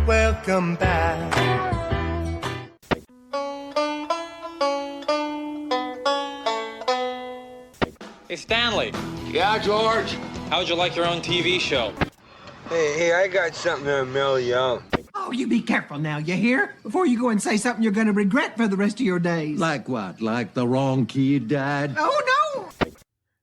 Welcome back. Hey, Stanley. Yeah, George? How'd you like your own TV show? Hey, I got something to mail you out. Oh, you be careful now, you hear? Before you go and say something you're going to regret for the rest of your days. Like what? Like the wrong kid died? Oh, no!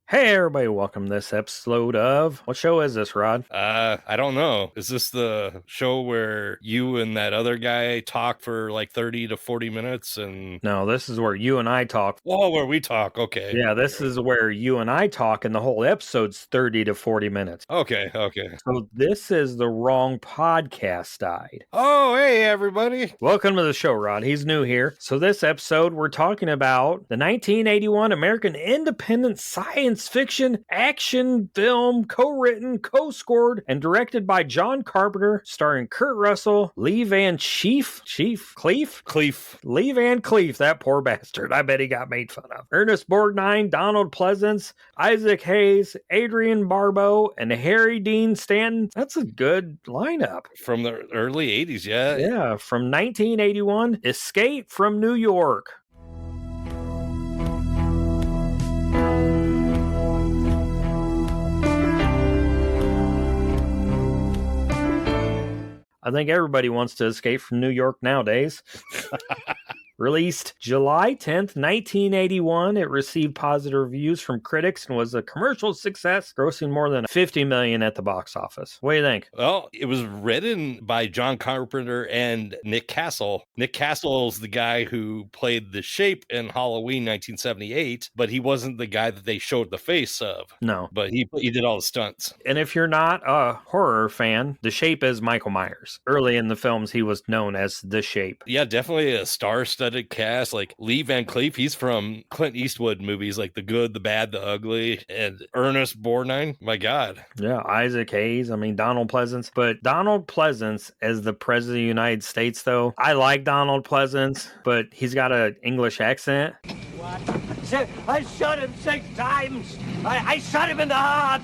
Hey everybody, welcome to this episode of... What show is this, Rod? I don't know. Is this the show where you and that other guy talk for like 30 to 40 minutes and... No, this is where you and I talk. Oh, where we talk, okay. Yeah, this is where you and I talk and the whole episode's 30 to 40 minutes. Okay. So this is the wrong podcast died. Oh, hey everybody. Welcome to the show, Rod. He's new here. So this episode, we're talking about the 1981 American independent science fiction action film co-written, co-scored, and directed by John Carpenter, starring Kurt Russell, Lee Van Cleef, Lee Van Cleef, that poor bastard. I bet he got made fun of. Ernest Borgnine, Donald Pleasance, Isaac Hayes, Adrian Barbeau, and Harry Dean Stanton. That's a good lineup. From the early 80s, yeah. Yeah, from 1981, Escape from New York. I think everybody wants to escape from New York nowadays. Released July 10th, 1981, it received positive reviews from critics and was a commercial success, grossing more than $50 million at the box office. What do you think? Well, it was written by John Carpenter and Nick Castle. Nick Castle's the guy who played the Shape in Halloween 1978, but he wasn't the guy that they showed the face of. No. But he did all the stunts. And if you're not a horror fan, the Shape is Michael Myers. Early in the films, he was known as the Shape. Yeah, definitely a star-studded cast. Like Lee Van Cleef, he's from Clint Eastwood movies like The Good, the Bad, the Ugly, and Ernest Borgnine. My God. Yeah, Isaac Hayes. I mean, Donald Pleasance. But Donald Pleasance as the President of the United States, though, I like Donald Pleasance, but he's got an English accent. What? I shot him 6 times. I shot him in the heart.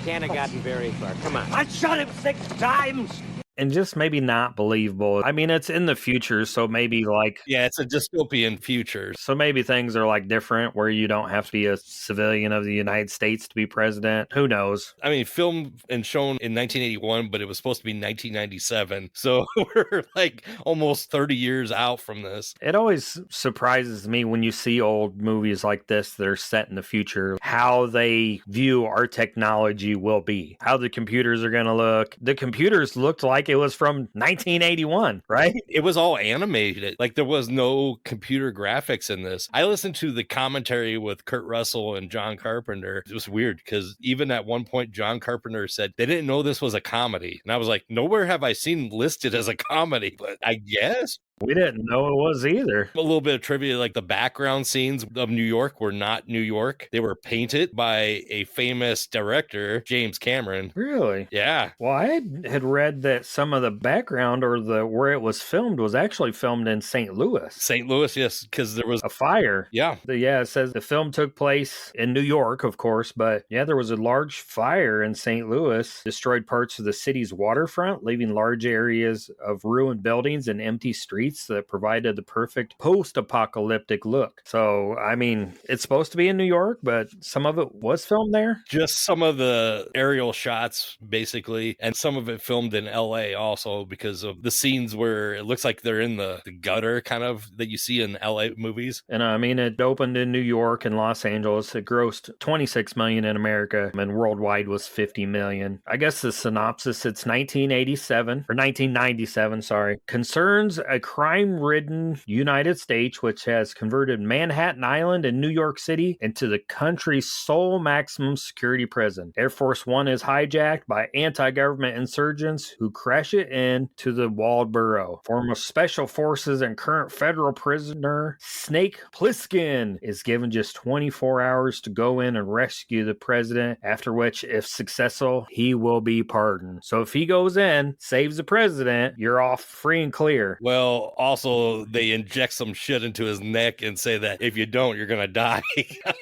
Can't have gotten very far. Come on. I shot him 6 times. And just maybe not believable. I mean, it's in the future, so maybe like... Yeah, it's a dystopian future. So maybe things are like different where you don't have to be a civilian of the United States to be president. Who knows? I mean, filmed and shown in 1981, but it was supposed to be 1997. So we're like almost 30 years out from this. It always surprises me when you see old movies like this that are set in the future, how they view our technology will be, how the computers are going to look. The computers looked like it was from 1981, right? It was all animated. Like there was no computer graphics in this. I listened to the commentary with Kurt Russell and John Carpenter. It was weird because even at one point, John Carpenter said they didn't know this was a comedy. And I was like, nowhere have I seen listed as a comedy, but I guess. We didn't know it was either. A little bit of trivia, like the background scenes of New York were not New York. They were painted by a famous director, James Cameron. Really? Yeah. Well, I had read that some of the background or the where it was filmed was actually filmed in St. Louis. St. Louis, yes, because there was a fire. Yeah. It says the film took place in New York, of course, but yeah, there was a large fire in St. Louis, destroyed parts of the city's waterfront, leaving large areas of ruined buildings and empty streets that provided the perfect post-apocalyptic look. So, I mean, it's supposed to be in New York, but some of it was filmed there? Just some of the aerial shots, basically, and some of it filmed in LA also because of the scenes where it looks like they're in the gutter kind of that you see in LA movies. And I mean, it opened in New York and Los Angeles. It grossed $26 million in America and worldwide was $50 million. I guess the synopsis, it's 1997, sorry, concerns a crime-ridden United States, which has converted Manhattan Island and New York City into the country's sole maximum security prison. Air Force One is hijacked by anti-government insurgents who crash it into the walled borough. Former special forces and current federal prisoner Snake Plissken is given just 24 hours to go in and rescue the president, after which, if successful, he will be pardoned. So if he goes in, saves the president, you're off free and clear. Well, Well, also they inject some shit into his neck and say that if you don't, you're gonna die.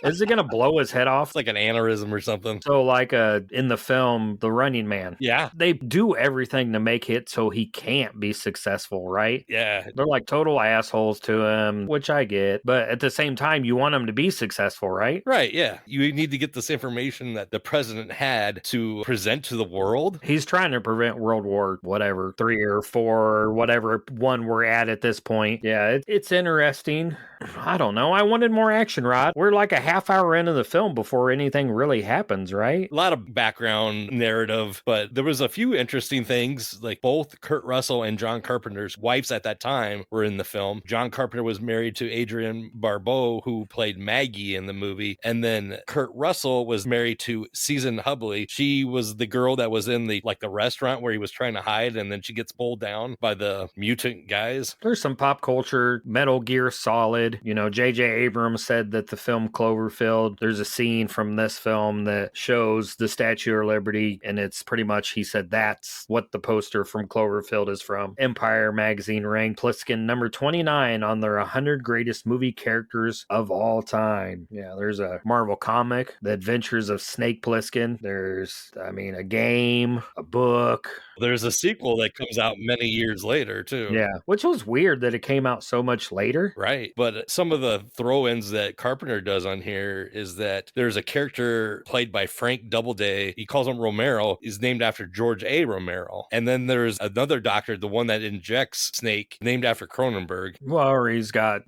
Is it gonna blow his head off? It's like an aneurysm or something. So, like in the film, The Running Man, Yeah. they do everything to make it so he can't be successful, right? Yeah. They're like total assholes to him, which I get. But at the same time, you want him to be successful, right? Right. Yeah. You need to get this information that the president had to present to the world. He's trying to prevent World War, whatever, 3 or 4 or whatever one we're at this point. Yeah, it's interesting. I don't know. I wanted more action, Rod. We're like a half hour into the film before anything really happens, right? A lot of background narrative, but there was a few interesting things. Like both Kurt Russell and John Carpenter's wives at that time were in the film. John Carpenter was married to Adrienne Barbeau, who played Maggie in the movie. And then Kurt Russell was married to Susan Hubley. She was the girl that was in the restaurant where he was trying to hide, and then she gets pulled down by the mutant guys. There's some pop culture, Metal Gear Solid. You know, J.J. Abrams said that the film Cloverfield, there's a scene from this film that shows the Statue of Liberty, and it's pretty much, he said, that's what the poster from Cloverfield is from. Empire magazine ranked Plissken number 29 on their 100 greatest movie characters of all time. Yeah, there's a Marvel comic, The Adventures of Snake Plissken. There's, a game, a book. There's a sequel that comes out many years later, too. Yeah, which was weird that it came out so much later. Right. But some of the throw-ins that Carpenter does on here is that there's a character played by Frank Doubleday. He calls him Romero. He's named after George A. Romero. And then there's another doctor, the one that injects Snake, named after Cronenberg. Well, or he's got,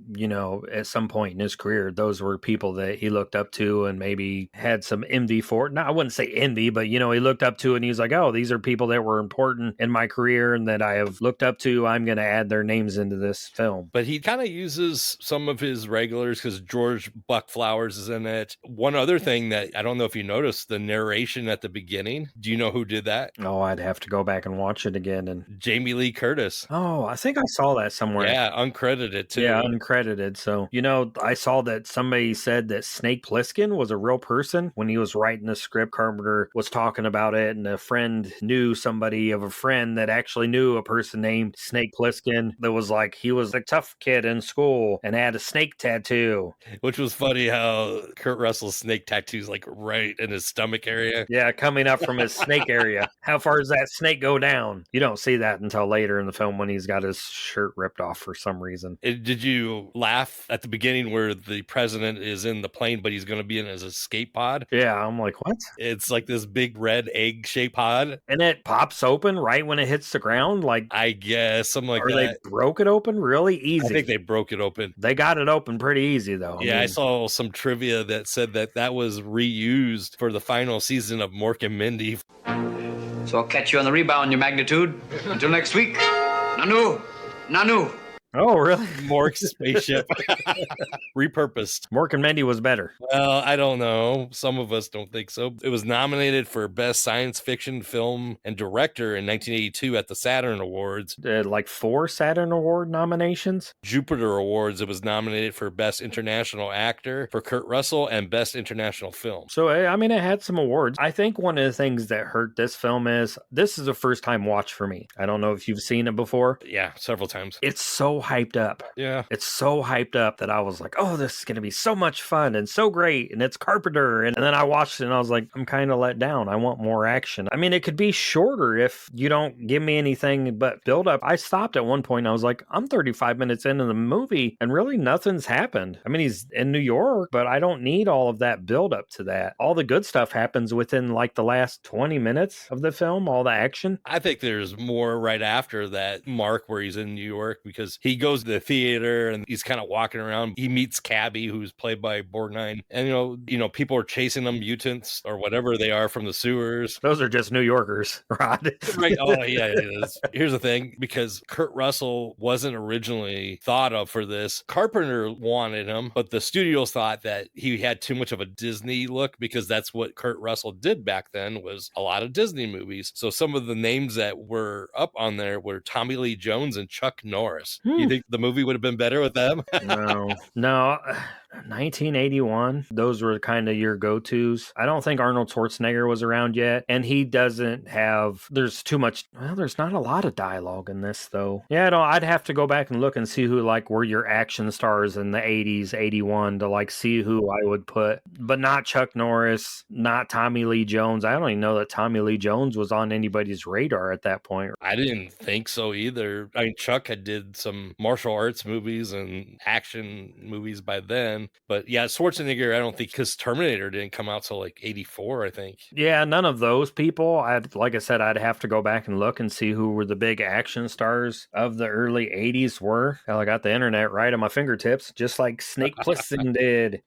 at some point in his career, those were people that he looked up to and maybe had some envy for. No, I wouldn't say envy, but, he looked up to and he's like, oh, these are people that were important in my career and that I have looked up to. I'm going to add their names into this film. But he kind of uses some of his regulars because George Buck Flowers is in it. One other thing that I don't know if you noticed, the narration at the beginning. Do you know who did that? Oh, I'd have to go back and watch it again. And Jamie Lee Curtis. Oh, I think I saw that somewhere. Yeah, uncredited too. Yeah, uncredited. So, I saw that somebody said that Snake Plissken was a real person when he was writing the script. Carpenter was talking about it, and a friend knew somebody of a friend that actually knew a person named Snake Plissken that was like, he was a tough kid in school and had a snake tattoo. Which was funny how Kurt Russell's snake tattoo's like right in his stomach area. Yeah, coming up from his snake area. How far does that snake go down? You don't see that until later in the film when he's got his shirt ripped off for some reason. Did you laugh at the beginning where the president is in the plane, but he's going to be in his escape pod? Yeah, I'm like, what? It's like this big red egg-shaped pod. And it pops open right when it hits the ground? Like, I guess, something like that. Or they broke it open really easy. I think they broke it open. They got it open pretty easy, though. I saw some trivia that said that was reused for the final season of Mork and Mindy. So I'll catch you on the rebound, your magnitude. Until next week. Nanu. Nanu. Oh, really? Mork's spaceship. Repurposed. Mork and Mindy was better. Well, I don't know. Some of us don't think so. It was nominated for Best Science Fiction Film and Director in 1982 at the Saturn Awards. Like 4 Saturn Award nominations? Jupiter Awards, it was nominated for Best International Actor for Kurt Russell and Best International Film. So, it had some awards. I think one of the things that hurt this film is, this is a first time watch for me. I don't know if you've seen it before. Yeah, several times. It's so hyped up. Yeah. It's so hyped up that I was like, oh, this is going to be so much fun and so great. And it's Carpenter. And then I watched it and I was like, I'm kind of let down. I want more action. It could be shorter if you don't give me anything but build up. I stopped at one point and I was like, I'm 35 minutes into the movie and really nothing's happened. He's in New York, but I don't need all of that build up to that. All the good stuff happens within like the last 20 minutes of the film, all the action. I think there's more right after that mark where he's in New York because he goes to the theater and he's kind of walking around. He meets Cabby, who's played by Borgnine. And, people are chasing them, mutants or whatever they are from the sewers. Those are just New Yorkers, Rod. Right. Oh, yeah, it is. Here's the thing, because Kurt Russell wasn't originally thought of for this. Carpenter wanted him, but the studios thought that he had too much of a Disney look because that's what Kurt Russell did back then, was a lot of Disney movies. So some of the names that were up on there were Tommy Lee Jones and Chuck Norris. You think the movie would have been better with them? No. 1981. Those were kind of your go-tos. I don't think Arnold Schwarzenegger was around yet, and he doesn't have. There's too much. Well, there's not a lot of dialogue in this though. Yeah, no, I'd have to go back and look and see who like were your action stars in the 80s, 81 to like see who I would put, but not Chuck Norris, not Tommy Lee Jones. I don't even know that Tommy Lee Jones was on anybody's radar at that point. I didn't think so either. I mean, Chuck had did some martial arts movies and action movies by then, but yeah, Schwarzenegger, I don't think, because Terminator didn't come out till like 84, I think. Yeah, none of those people. Like I said, I'd have to go back and look and see who were the big action stars of the early 80s were. Hell, I got the internet right at my fingertips, just like Snake Plissken did.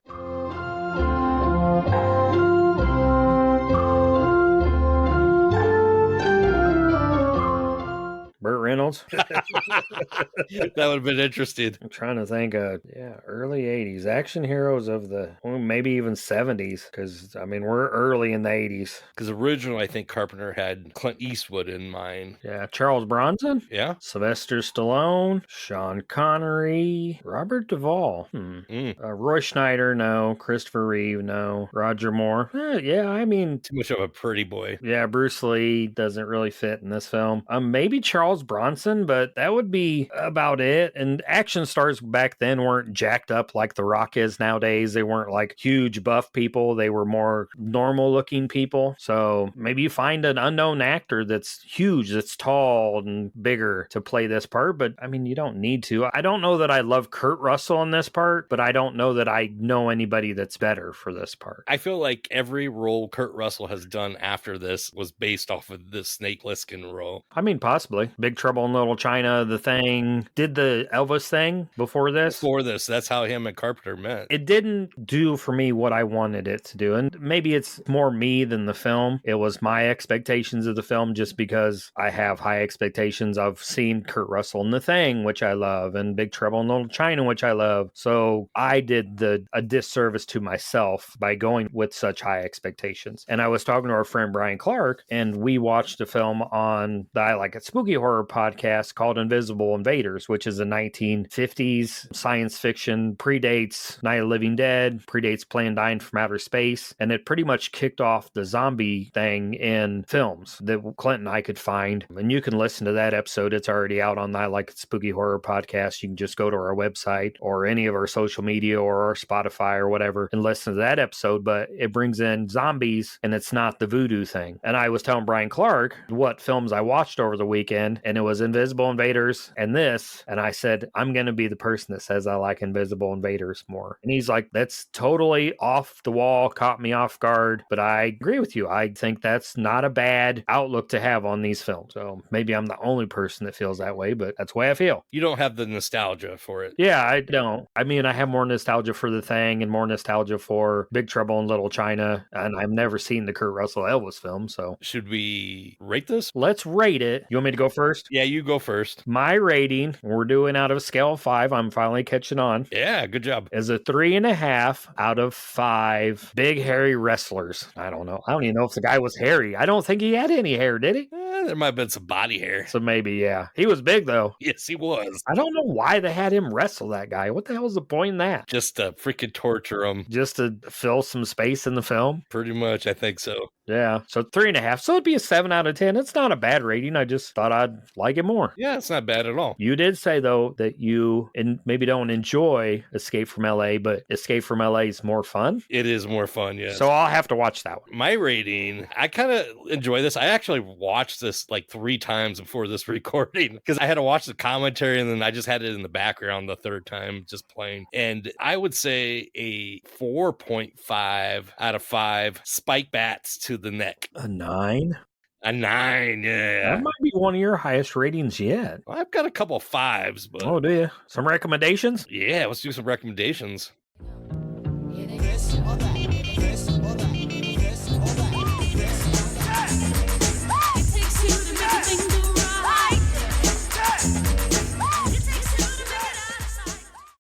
Burt Reynolds. That would have been interesting. I'm trying to think of, early 80s action heroes of maybe even 70s, because, I mean, we're early in the 80s. Because originally, I think Carpenter had Clint Eastwood in mind. Yeah, Charles Bronson. Yeah. Sylvester Stallone, Sean Connery, Robert Duvall. Roy Schneider, no. Christopher Reeve, no. Roger Moore. Yeah, I mean... Too much of a pretty boy. Yeah, Bruce Lee doesn't really fit in this film. Maybe Charles Bronson, but that would be about it. And action stars back then weren't jacked up like The Rock is nowadays. They weren't like huge buff people. They were more normal looking people. So maybe you find an unknown actor that's huge, that's tall and bigger to play this part. But I mean, you don't need to. I don't know that I love Kurt Russell in this part, but I don't know that I know anybody that's better for this part. I feel like every role Kurt Russell has done after this was based off of the Snake Plissken role. I mean, possibly. Big Trouble in Little China, The Thing. Did the Elvis thing before this? Before this. That's how him and Carpenter met. It didn't do for me what I wanted it to do. And maybe it's more me than the film. It was my expectations of the film just because I have high expectations. I've seen Kurt Russell in The Thing, which I love, and Big Trouble in Little China, which I love. So I did a disservice to myself by going with such high expectations. And I was talking to our friend Brian Clark, and we watched a film on the I Like It Spooky Horror podcast called Invisible Invaders, which is a 1950s science fiction, predates Night of the Living Dead, predates Plan 9 from Outer Space, and it pretty much kicked off the zombie thing in films that Clint and I could find. And you can listen to that episode. It's already out on the I Like It Spooky Horror podcast. You can just go to our website or any of our social media or our Spotify or whatever and listen to that episode, but it brings in zombies and it's not the voodoo thing. And I was telling Brian Clark what films I watched over the weekend, and it was Invisible Invaders and this, and I said, I'm going to be the person that says I like Invisible Invaders more. And he's like, that's totally off the wall, caught me off guard, but I agree with you. I think that's not a bad outlook to have on these films. So maybe I'm the only person that feels that way, but that's the way I feel. You don't have the nostalgia for it. Yeah, I don't. I mean, I have more nostalgia for The Thing and more nostalgia for Big Trouble in Little China, and I've never seen the Kurt Russell Elvis film, so. Should we rate this? Let's rate it. You want me to go first? Yeah, you go first. My rating, we're doing out of a scale of 5. I'm finally catching on. Yeah, good job. Is a 3.5 out of 5 big hairy wrestlers. I don't know. I don't even know if the guy was hairy. I don't think he had any hair, did he? There might have been some body hair. So maybe, yeah. He was big, though. Yes, he was. I don't know why they had him wrestle that guy. What the hell was the point in that? Just to freaking torture him. Just to fill some space in the film? Pretty much, I think so. Yeah, so 3.5. So it'd be a 7 out of 10. It's not a bad rating. I just thought I'd like it more. Yeah, it's not bad at all. You did say, though, that you maybe don't enjoy Escape from LA, but Escape from LA is more fun. It is more fun, yes. So I'll have to watch that one. My rating, I kind of enjoy this. I actually watched this like 3 times before this recording because I had to watch the commentary and then I just had it in the background the third time just playing. And I would say a 4.5 out of 5 spike bats to the neck. A 9? A 9, yeah. That might be one of your highest ratings yet. Well, I've got a couple 5s, but... Oh, do you? Some recommendations? Yeah, let's do some recommendations.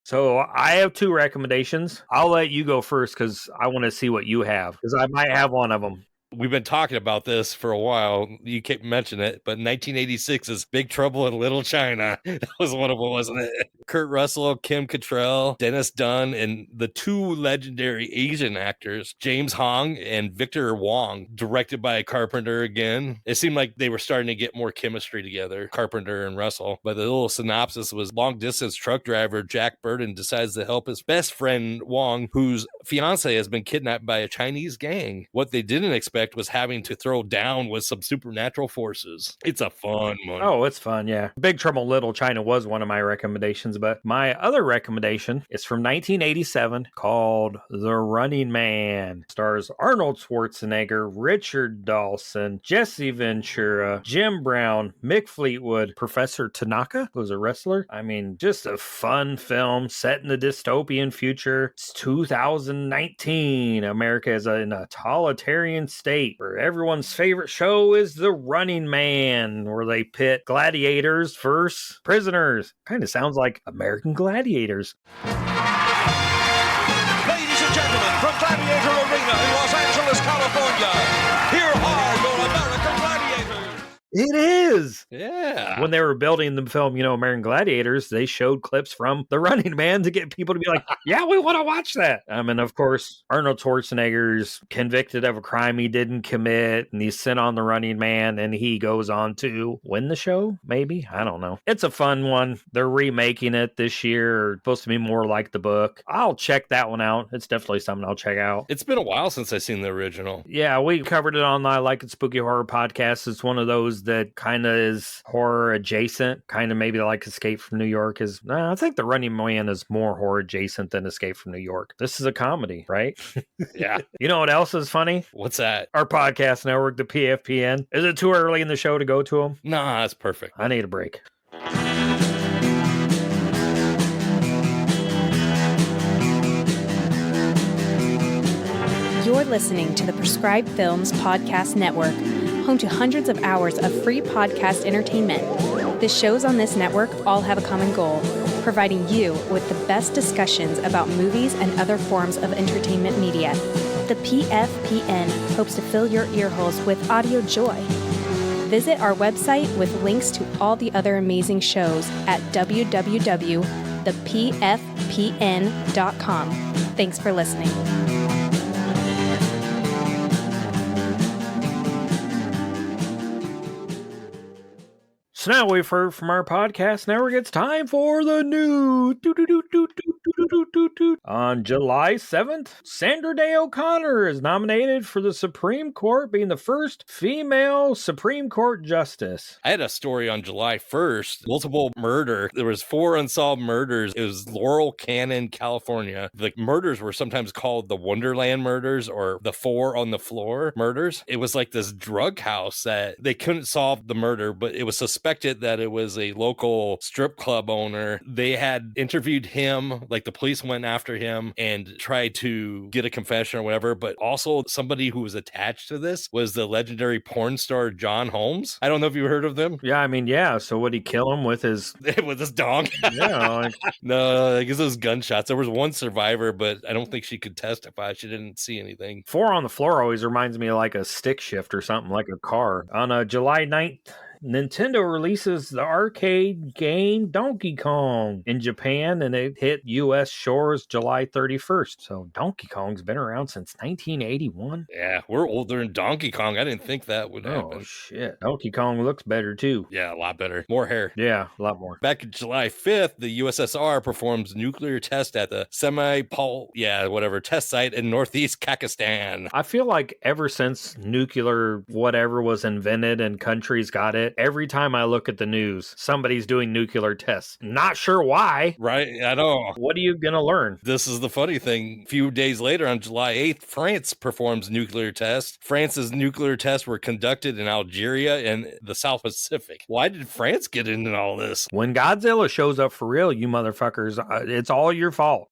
So I have 2 recommendations. I'll let you go first because I want to see what you have because I might have one of them. We've been talking about this for a while. You keep mentioning it, but 1986 is Big Trouble in Little China. That was one of them, wasn't it? Kurt Russell, Kim Cattrall, Dennis Dunn, and the two legendary Asian actors, James Hong and Victor Wong, directed by Carpenter again. It seemed like they were starting to get more chemistry together, Carpenter and Russell. But the little synopsis was long-distance truck driver Jack Burton decides to help his best friend Wong, whose fiance has been kidnapped by a Chinese gang. What they didn't expect was having to throw down with some supernatural forces. It's a fun one. Oh, it's fun, yeah. Big Trouble in Little China was one of my recommendations, but my other recommendation is from 1987 called The Running Man. Stars Arnold Schwarzenegger, Richard Dawson, Jesse Ventura, Jim Brown, Mick Fleetwood, Professor Tanaka, who's a wrestler. I mean, just a fun film set in the dystopian future. It's 2019. America is in a totalitarian state where everyone's favorite show is The Running Man, where they pit gladiators versus prisoners. Kind of sounds like American Gladiators. Ladies and gentlemen, from Gladiator Arena in Los Angeles, California, here are your American Gladiators. It is. Yeah. When they were building the film, American Gladiators, they showed clips from The Running Man to get people to be like, yeah, we want to watch that. And of course, Arnold Schwarzenegger's convicted of a crime he didn't commit, and he's sent on The Running Man, and he goes on to win the show, maybe? I don't know. It's a fun one. They're remaking it this year. Supposed to be more like the book. I'll check that one out. It's definitely something I'll check out. It's been a while since I've seen the original. Yeah, we covered it on the I Like It Spooky Horror podcast. It's one of those that kind of is horror adjacent, kind of maybe like Escape from New York is. I think The Running Man is more horror adjacent than Escape from New York. This is a comedy, right? Yeah. You know what else is funny? What's that? Our podcast network, the PFPN. Is it too early in the show to go to them? Nah, that's perfect. I need a break. You're listening to the Prescribed Films Podcast Network, home to hundreds of hours of free podcast entertainment. The shows on this network all have a common goal, providing you with the best discussions about movies and other forms of entertainment media. The PFPN hopes to fill your earholes with audio joy. Visit our website with links to all the other amazing shows at www.thepfpn.com. Thanks for listening. So now we've heard from our podcast network. It's time for the news. On July 7th, Sandra Day O'Connor is nominated for the Supreme Court, being the first female Supreme Court justice. I had a story on July 1st, multiple murder. There was 4 unsolved murders. It was Laurel Canyon, California. The murders were sometimes called the Wonderland murders or the 4 on the floor murders. It was like this drug house that they couldn't solve the murder, but it was suspected that it was a local strip club owner. They had interviewed him, like the police went after him and tried to get a confession or whatever, but also somebody who was attached to this was the legendary porn star John Holmes. I don't know if you heard of them. Yeah, I mean, yeah. So would he kill him with his... with his dong? Yeah. Like... No, I guess it was gunshots. There was one survivor, but I don't think she could testify. She didn't see anything. 4 on the floor always reminds me of like a stick shift or something, like a car. On July 9th, Nintendo releases the arcade game Donkey Kong in Japan, and it hit U.S. shores July 31st. So Donkey Kong's been around since 1981. Yeah, we're older than Donkey Kong. I didn't think that would happen. Oh, shit. Donkey Kong looks better, too. Yeah, a lot better. More hair. Yeah, a lot more. Back in July 5th, the USSR performs nuclear test at the test site in northeast Kazakhstan. I feel like ever since nuclear whatever was invented and countries got it, every time I look at the news, somebody's doing nuclear tests. Not sure why. Right, I know. What are you going to learn? This is the funny thing. A few days later, on July 8th, France performs nuclear tests. France's nuclear tests were conducted in Algeria and the South Pacific. Why did France get into all this? When Godzilla shows up for real, you motherfuckers, it's all your fault.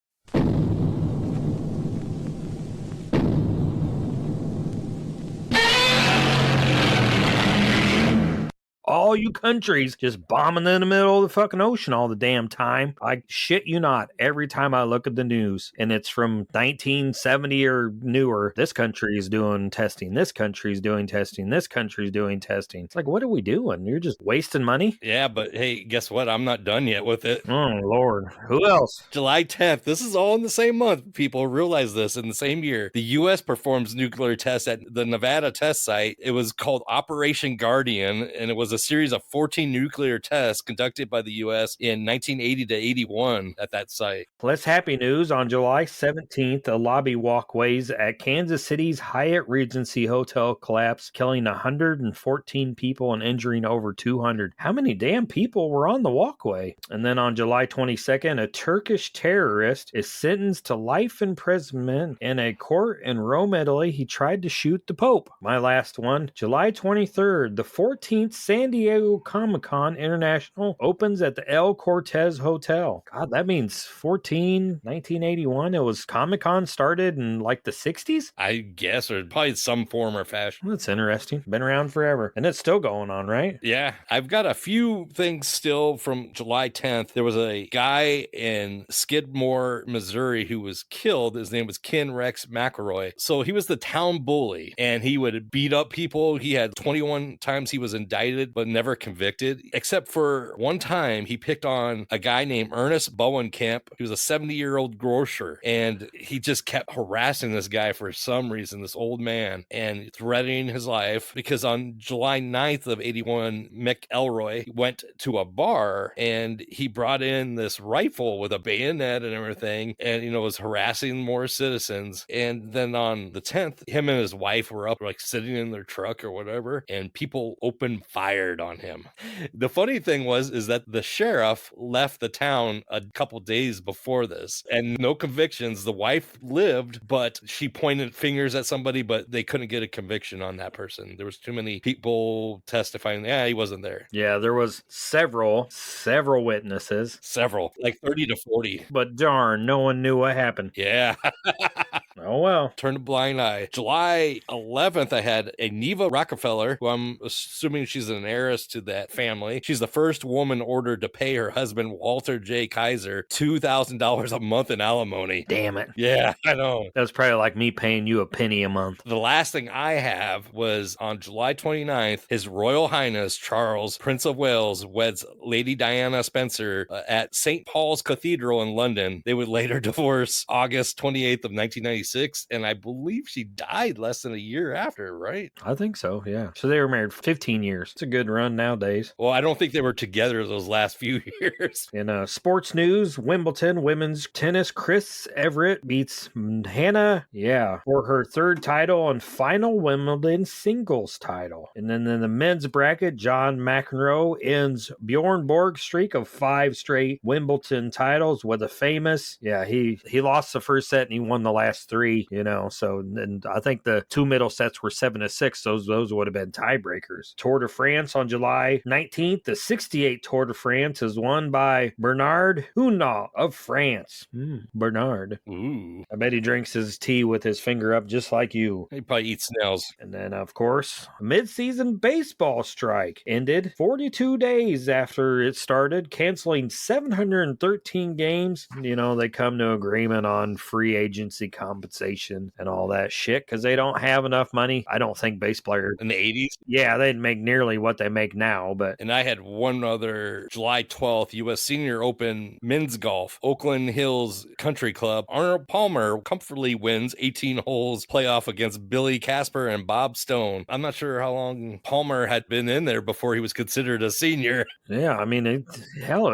all you countries just bombing in the middle of the fucking ocean all the damn time. I shit you not. Every time I look at the news and it's from 1970 or newer, this country is doing testing. This country's doing testing. This country's doing testing. It's like, what are we doing? You're just wasting money. Yeah, but hey, guess what? I'm not done yet with it. Oh, Lord. Who else? July 10th. This is all in the same month. People realize this. In the same year, the U.S. performs nuclear tests at the Nevada test site. It was called Operation Guardian, and it was a series of 14 nuclear tests conducted by the U.S. in 1980 to 81 at that site. Less happy news. On July 17th, a lobby walkways at Kansas City's Hyatt Regency Hotel collapsed, killing 114 people and injuring over 200. How many damn people were on the walkway? And then on July 22nd, a Turkish terrorist is sentenced to life imprisonment in a court in Rome, Italy. He tried to shoot the Pope. My last one, July 23rd, the 14th San Diego Comic-Con International opens at the El Cortez Hotel. God, that means 1981. It was Comic-Con started in like the 60s? I guess, or probably some form or fashion. That's interesting. Been around forever. And it's still going on, right? Yeah, I've got a few things still from July 10th. There was a guy in Skidmore, Missouri, who was killed. His name was Ken Rex McElroy. So he was the town bully, and he would beat up people. He had 21 times he was indicted, but never convicted, except for one time he picked on a guy named Ernest Bowenkamp. He was a 70-year-old grocer, and he just kept harassing this guy for some reason, this old man, and threatening his life, because on July 9th of 81, McElroy went to a bar, and he brought in this rifle with a bayonet and everything, and, was harassing more citizens. And then on the 10th, him and his wife were up, like, sitting in their truck or whatever, and people opened fire on him. The funny thing is that the sheriff left the town a couple days before this, and no convictions. The wife lived, but she pointed fingers at somebody, but they couldn't get a conviction on that person. There was too many people testifying. Yeah, he wasn't there. Yeah, there was several witnesses. Several, like 30 to 40. But darn, no one knew what happened. Yeah. Oh, well. Turn a blind eye. July 11th, I had a Neva Rockefeller, who I'm assuming she's an heiress to that family. She's the first woman ordered to pay her husband, Walter J. Kaiser, $2,000 a month in alimony. Damn it. Yeah, I know. That's probably like me paying you a penny a month. The last thing I have was on July 29th, His Royal Highness Charles, Prince of Wales, weds Lady Diana Spencer at St. Paul's Cathedral in London. They would later divorce August 28th of 1996. And I believe she died less than a year after, right? I think so, yeah. So they were married for 15 years. It's a good run nowadays. Well, I don't think they were together those last few years. In sports news, Wimbledon women's tennis, Chris Everett beats Hannah, for her third title and final Wimbledon singles title. And then in the men's bracket, John McEnroe ends Bjorn Borg's streak of 5 straight Wimbledon titles with a famous, he lost the first set and he won the last 3, so, and I think the 2 middle sets were 7-6. Those would have been tiebreakers. Tour de France on July 19th, the 68th Tour de France is won by Bernard Hinault of France. Bernard. Ooh. I bet he drinks his tea with his finger up just like you. He probably eats snails. And then, of course, mid-season baseball strike ended 42 days after it started, canceling 713 games. They come to agreement on free agency compensation and all that shit because they don't have enough money. I don't think base players in the 80s. Yeah, they'd make nearly what they make now. But and I had one other July 12th U.S. Senior Open men's golf, Oakland Hills Country Club. Arnold Palmer comfortably wins 18 holes playoff against Billy Casper and Bob Stone. I'm not sure how long Palmer had been in there before he was considered a senior. Yeah, I mean, it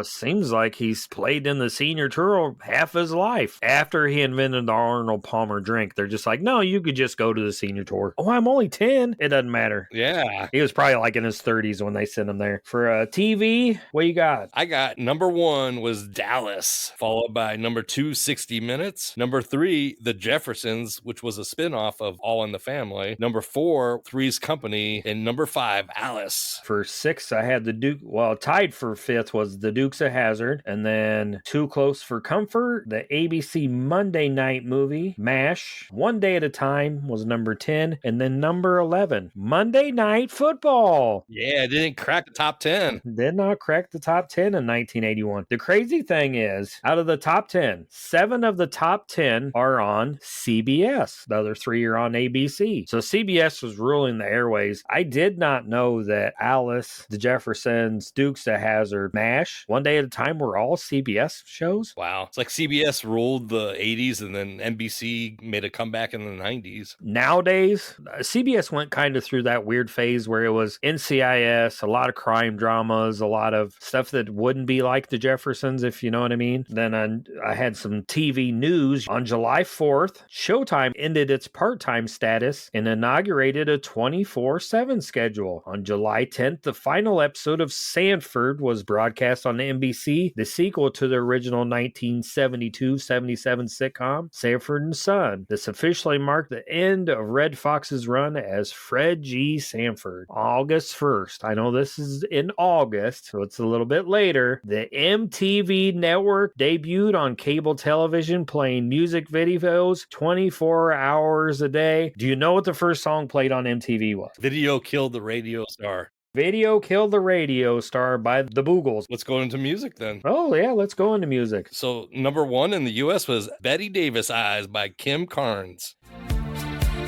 seems like he's played in the senior tour half his life. After he invented the Arnold Palmer drink, they're just like, no, you could just go to the senior tour. Oh, I'm only 10. It doesn't matter. Yeah. He was probably like in his 30s when they sent him there. For TV, what you got? I got number 1 was Dallas, followed by number 2, 60 Minutes. Number 3, The Jeffersons, which was a spinoff of All in the Family. Number 4, Three's Company. And number 5, Alice. For 6, I had the Duke. Well, tied for 5th was The Dukes of Hazzard. And then Too Close for Comfort, the ABC Monday night movie, MASH. One Day at a Time was number 10. And then number 11, Monday Night Football. Yeah, it didn't crack the top 10. Did not crack the top 10 in 1981. The crazy thing is, out of the top 10, 7 of the top 10 are on CBS. The other 3 are on ABC. So CBS was ruling the airways. I did not know that Alice, The Jeffersons, Dukes of Hazzard, MASH, One Day at a Time were all CBS shows. Wow. It's like CBS ruled the 80s and then NBC made a comeback in the 90s. Nowadays, CBS went kind of through that weird phase where it was NCIS, a lot of crime dramas, a lot of stuff that wouldn't be like The Jeffersons, if you know what I mean. Then I had some TV news. On July 4th, Showtime ended its part-time status and inaugurated a 24/7 schedule. On July 10th, the final episode of Sanford was broadcast on NBC, the sequel to the original 1972-77 sitcom, Sanford and Son. This officially marked the end of Red Fox's run as Fred G. Sanford. August 1st. I know this is in August, so it's a little bit later. The MTV network debuted on cable television, playing music videos 24 hours a day. Do you know what the first song played on MTV was? Video Killed the Radio Star. Video Killed the Radio Star by the Boogles. Let's go into music then. Oh, yeah, let's go into music. So, number 1 in the U.S. was Betty Davis Eyes by Kim Carnes.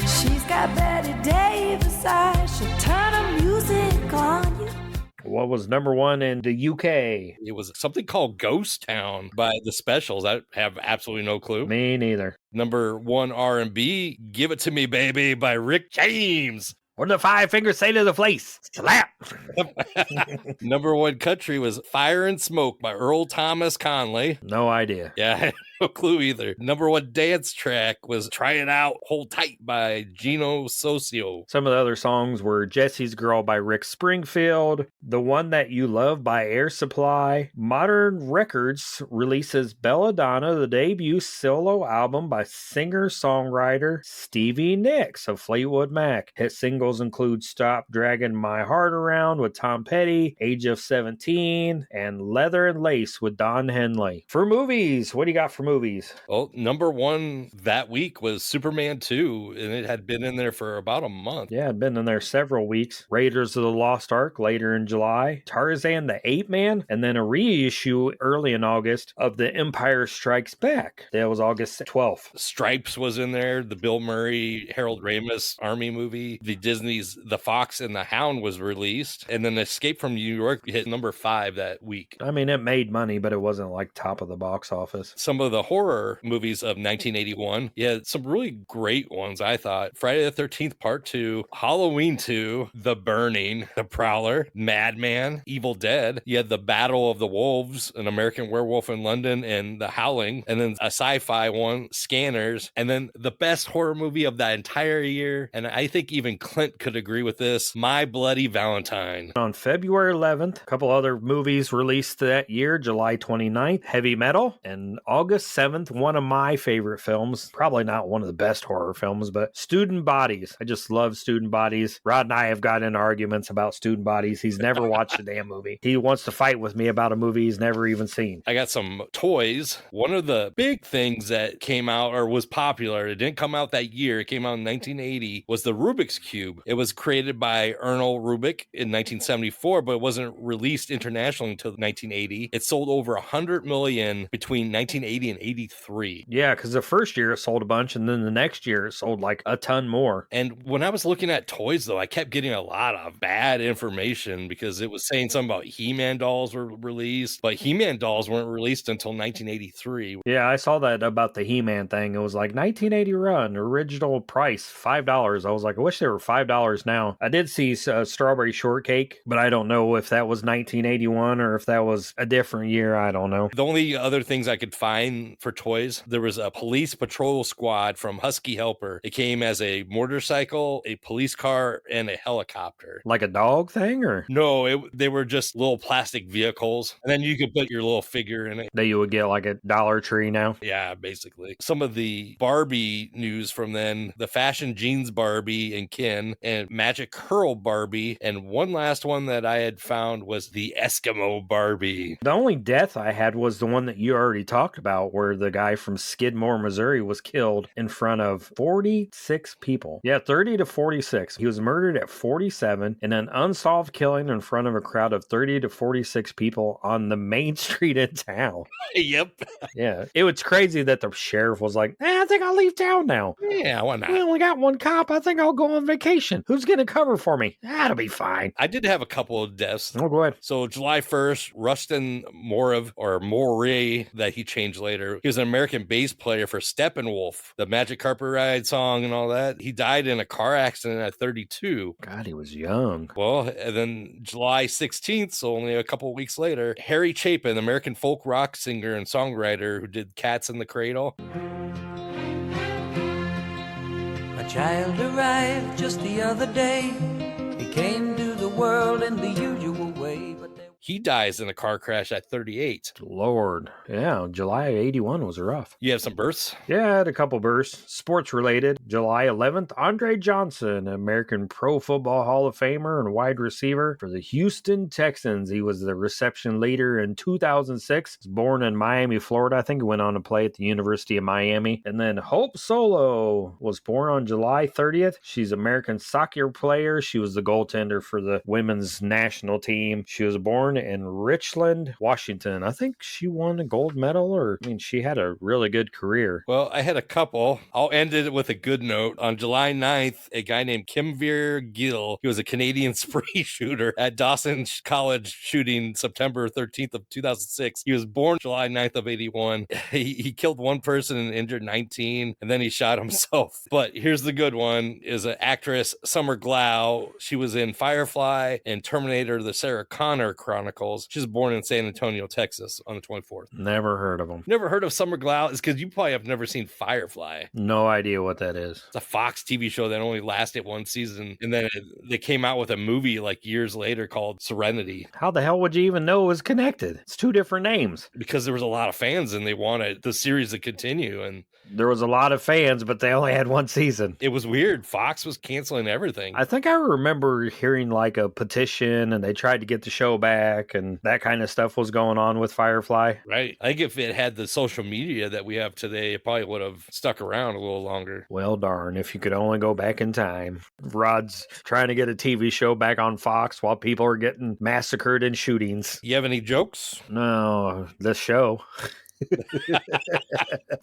She's got Betty Davis eyes. She'll turn her music on you. What was number 1 in the UK? It was something called Ghost Town by The Specials. I have absolutely no clue. Me neither. Number 1 R&B, Give It To Me Baby by Rick James. What do the 5 fingers say to the face? Slap! Number 1 country was Fire and Smoke by Earl Thomas Conley. No idea. Yeah, I had no clue either. Number 1 dance track was Try It Out, Hold Tight by Gino Socio. Some of the other songs were Jesse's Girl by Rick Springfield, The One That You Love by Air Supply. Modern Records releases Belladonna, the debut solo album by singer-songwriter Stevie Nicks of Fleetwood Mac. Hit singles include Stop Dragging My Heart Around with Tom Petty, Age of 17, and Leather and Lace with Don Henley. For movies, what do you got for movies? Well, number 1 that week was Superman 2, and it had been in there for about a month. Yeah, it'd been in there several weeks. Raiders of the Lost Ark later in July. Tarzan the Ape Man, and then a reissue early in August of The Empire Strikes Back. That was August 12th. Stripes was in there, the Bill Murray, Harold Ramis Army movie. The Disney's The Fox and the Hound was released, and then Escape from New York hit number 5 that week. I mean, it made money, but it wasn't like top of the box office. Some of the horror movies of 1981, yeah, some really great ones, I thought. Friday the 13th Part 2, Halloween 2, The Burning, The Prowler, Madman, Evil Dead. You had The Battle of the Wolves, An American Werewolf in London, and The Howling, and then a sci-fi one, Scanners, and then the best horror movie of that entire year, and I think even Clint could agree with this, My Bloody Valentine. On February 11th, a couple other movies released that year. July 29th, Heavy Metal, and August 7th, one of my favorite films, probably not one of the best horror films, but Student Bodies. I just love Student Bodies. Rod and I have gotten into arguments about Student Bodies. He's never watched a damn movie. He wants to fight with me about a movie he's never even seen. I got some toys. One of the big things that came out or was popular, it didn't come out that year, it came out in 1980, was the Rubik's Cube. It was created by Ernest Rubik in 1974, but it wasn't released internationally until 1980. It sold over 100 million between 1980 and 83. Yeah, because the first year it sold a bunch, and then the next year it sold like a ton more. And when I was looking at toys, though, I kept getting a lot of bad information because it was saying something about He-Man dolls were released, but He-Man dolls weren't released until 1983. Yeah, I saw that about the He-Man thing. It was like 1980 run, original price, $5. I was like, I wish they were $5 now. I did see Strawberry Shortcake, but I don't know if that was 1981 or if that was a different year. I don't know. The only other things I could find for toys, there was a police patrol squad from Husky Helper. It came as a motorcycle, a police car, and a helicopter. Like a dog thing, or? No, they were just little plastic vehicles, and then you could put your little figure in it. That you would get like a Dollar Tree now? Yeah, basically. Some of the Barbie news from then, the Fashion Jeans Barbie and Ken, and Magic Curl Barbie, and one last one that I had found was the Eskimo Barbie. The only death I had was the one that you already talked about, where the guy from Skidmore, Missouri was killed in front of 46 people. Yeah, 30 to 46. He was murdered at 47 in an unsolved killing in front of a crowd of 30 to 46 people on the main street in town. Yep. Yeah. It was crazy that the sheriff was like, I think I'll leave town now. Yeah, why not? We only got one cop. I think I'll go on vacation. Who's going to cover for me? That'll be fine. I did have a couple of deaths. Oh, go ahead. So July 1st, Rustin Morov, or Morey, that he changed later. He was an American bass player for Steppenwolf, the Magic Carpet Ride song and all that. He died in a car accident at 32. God, he was young. Well, and then July 16th, so only a couple of weeks later, Harry Chapin, American folk rock singer and songwriter who did Cats in the Cradle. A child arrived just the other day. He came to the world in the usual way, but He dies in a car crash at 38. Lord. Yeah, July 81 was rough. You have some births? Yeah, I had a couple births. Sports related. July 11th, Andre Johnson, American Pro Football Hall of Famer and wide receiver for the Houston Texans. He was the reception leader in 2006. He was born in Miami, Florida. I think he went on to play at the University of Miami. And then Hope Solo was born on July 30th. She's an American soccer player. She was the goaltender for the women's national team. She was born in Richland, Washington. I think she won a gold medal, she had a really good career. Well, I had a couple. I'll end it with a good note. On July 9th, a guy named Kimveer Gill, he was a Canadian spree shooter at Dawson College shooting September 13th of 2006. He was born July 9th of 81. He killed one person and injured 19, and then he shot himself. But here's the good one, is an actress, Summer Glau. She was in Firefly and Terminator, the Sarah Connor Chronicles. She was born in San Antonio, Texas on the 24th. Never heard of them. Never heard of Summer Glau? It's because you probably have never seen Firefly. No idea what that is. It's a Fox TV show that only lasted one season. And then they came out with a movie like years later called Serenity. How the hell would you even know it was connected? It's two different names. Because there was a lot of fans and they wanted the series to continue. And there was a lot of fans, but they only had one season. It was weird. Fox was canceling everything. I think I remember hearing like a petition and they tried to get the show back and that kind of stuff was going on with Firefly. Right. I think if it had the social media that we have today, it probably would have stuck around a little longer. Well, darn, if you could only go back in time. Rod's trying to get a TV show back on Fox while people are getting massacred in shootings. You have any jokes? No, this show. I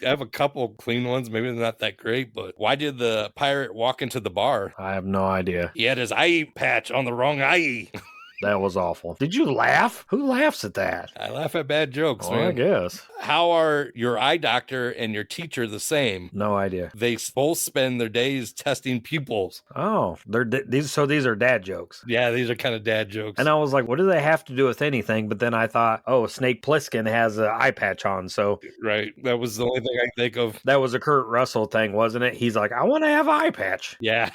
have a couple clean ones. Maybe they're not that great, but why did the pirate walk into the bar? I have no idea. He had his eye patch on the wrong eye. That was awful. Did you laugh? Who laughs at that? I laugh at bad jokes, man. I guess. How are your eye doctor and your teacher the same? No idea. They both spend their days testing pupils. Oh, these are dad jokes. Yeah, these are kind of dad jokes. And I was like, what do they have to do with anything? But then I thought, oh, Snake Plissken has an eye patch on. So right. That was the only thing I think of. That was a Kurt Russell thing, wasn't it? He's like, I want to have an eye patch. Yeah.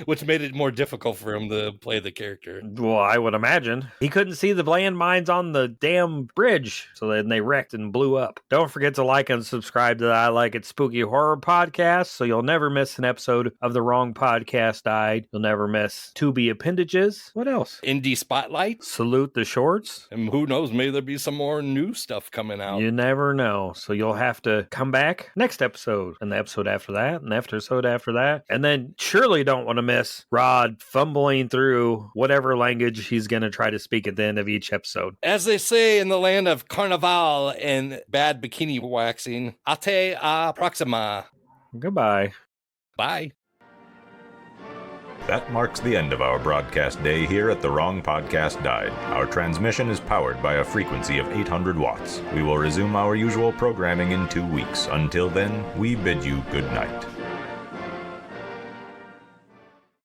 Which made it more difficult for him to play the character. Well, I would imagine. He couldn't see the landmines on the damn bridge, so then they wrecked and blew up. Don't forget to like and subscribe to the I Like It Spooky Horror podcast, so you'll never miss an episode of The Wrong Podcast Died. You'll never miss To Be Appendages. What else? Indie Spotlight. Salute the Shorts. And who knows, maybe there'll be some more new stuff coming out. You never know. So you'll have to come back next episode, and the episode after that, and the episode after that. And then surely don't want to miss Rod fumbling through whatever language he's going to try to speak at the end of each episode. As they say in the land of Carnival and bad bikini waxing, ate a proxima. Goodbye. Bye. That marks the end of our broadcast day here at The Wrong Podcast Died. Our transmission is powered by a frequency of 800 watts. We will resume our usual programming in 2 weeks. Until then, we bid you good night.